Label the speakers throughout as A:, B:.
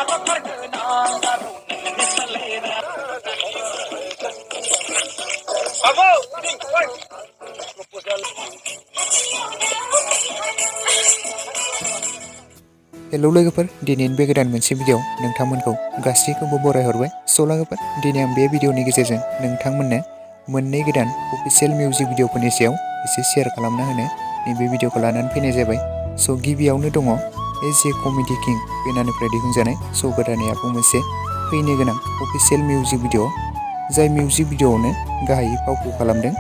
A: Hello लोगोफोर, दिनैनि बे गोदान मोनसे भिडिअ नोंथांमोनखौ गासैखौबो बरायहरबाय। लोगोफोर, दिनै आं बे भिडिअनि गेजेरजों नोंथांमोननो मोननै गोदान अफिसियेल मिउजिक भिडिअफोरनि सायाव एसे शेयार खालामना होनो नैबे भिडिअखौ लानानै फैनाय जाबाय। गिबियावनो दङ एज ए कमेडि किं बेनारनिफ्राय दिहुनजानाय गोदानै आबुं मोनसे फैनो गोनां अफिसियेल मिउजिक भिडिअ, जाय मिउजिक भिडिअआवनो गाहायै फावखौ खालामदों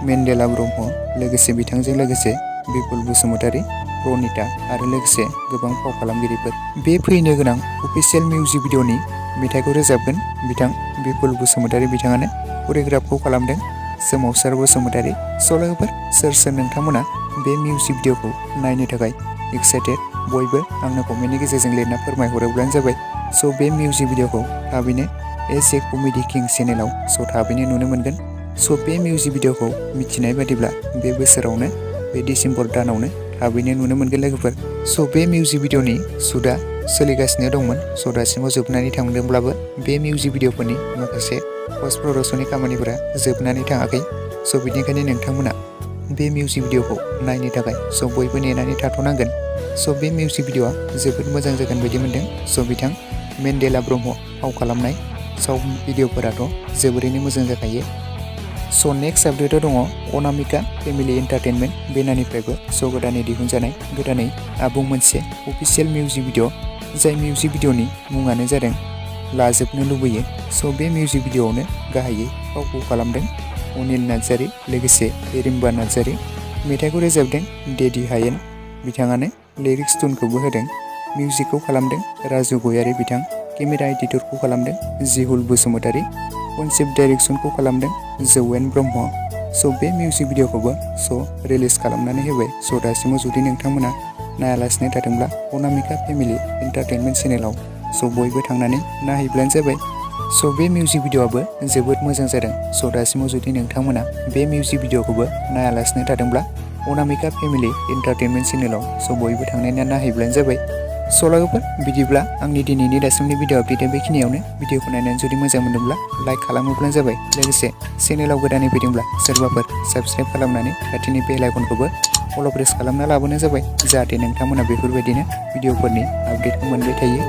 A: मेन्डेला ब्रह्म, लोगोसे बिथांजों लोगोसे बिपुल बसुमतारी, रनिता आरो लोगोसे गोबां फाव खालामगिरिफोर। बे फैनो गोनां अफिसियेल मिउजिक भिडिअनि मेथाइखौ रोजाबगोन बिथां बिपुल बसुमतारी, बिथाङानो करिय'ग्राफखौ खालामदों सोमावसार बसुमतारी। लोगोफोर, सोर नोंथांमोना बे मिउजिक भिडिअखौ नायनो थाखाय एक्साइटेड, बयबो आंनो कमेन्टनि गेजेरजों लिरना फोरमायहरोब्लानो जाबाय। बे मिउजिक भिडिअखौ थाबैनो एज ए कमेडि किं चेनेलाव थाबैनो नुनो मोनगोन। बे मिउजिक भिडिअखौ मिथिनाय बादिब्ला बे बोसोरावनो, बे डिसेम्बर दानावनो थाबैनो नुनो मोनगोन लोगोफोर। बे मिउजिक भिडिअनि शुटआ सोलिगासिनो दंमोन। दासिमाव जोबनानै थांदोंब्लाबो बे मिउजिक भिडिअफोरनि माखासे पस्ट प्रडाक्शननि खामानिफोरा जोबनानै थाङाखै। बेनिखायनो नोंथांमोना बे मिउजिक भिडिअखौ नायनो थाखाय बयबो नेनानै थाथ'नांगोन। बे मिउजिक भिडिअआ जोबोद मोजां जागोन बायदि मोनदों। बिथां मेन्डेला ब्रह्म फाव खालामनाय भिडिअफोराथ' जोबोरैनो मोजां जाखायो। नेक्स्ट आपडेटआव दङ अनामिका फेमिलि एन्टारटेनमेन्ट बेनारनिफ्रायबो गोदानै दिहुनजानाय गोदानै आबुं मोनसे अफिसियेल मिउजिक भिडिअ, जाय मिउजिक भिडिअनि मुङानो जादों लाजोबनो लुबैयो। बे मिउजिक भिडिअआवनो गाहायै फावखौ खालामदों अनिल नार्जारी, लोगोसे रिम्बा नार्जारी। मेथाइखौ रोजाबदों डेडि हायेन, बिथाङानो लिरिक्स टुनखौबो होदों। मिउजिकखौ खालामदों राजु गयारी बिथां, केमेरा एडिटरखौ खालामदों जिहुल बसुमतारी, कनसेप्ट डाइरेक्सनखौ खालामदों जौवेन ब्रह्म। बे मिउजिक भिडिअखौबो रिलिज खालामनानै होबाय। दासिमाव जुदि नोंथांमोना नायालासिनो थादोंब्ला अनामिका फेमिलि एन्टारटेनमेन्ट चेनेलाव बयबो थांनानै नायहैब्लानो जाबाय। बे मिउजिक भिडिअआबो जोबोद मोजां जादों। दासिमाव जुदि नोंथांमोना बे मिउजिक भिडिअखौबो नायालासिनो थादोंब्ला अनामिका फेमिलि एन्टारटेनमेन्ट चेनेलाव बयबो थांनानै नायहैब्लानो जाबाय। लोगोफोर, बिदिब्ला आंनि दिनैनि दासिमनि भिडिअ आपडेटआ बेखिनियावनो। भिडिअखौ नायनानै जुदि मोजां मोनदोंब्ला लाइक खालामोब्लानो जाबाय। लोगोसे चेनेलाव गोदानै फैदोंब्ला सोरबाफोर साबस्क्राइब खालामनानै खाथिनि बेल आइकनखौबो अल प्रेस खालामना लाबोनो जाबाय, जाहाथे नोंथांमोना बेफोरबायदिनो भिडिअफोरनि आपडेटखौ मोनबाय थायो।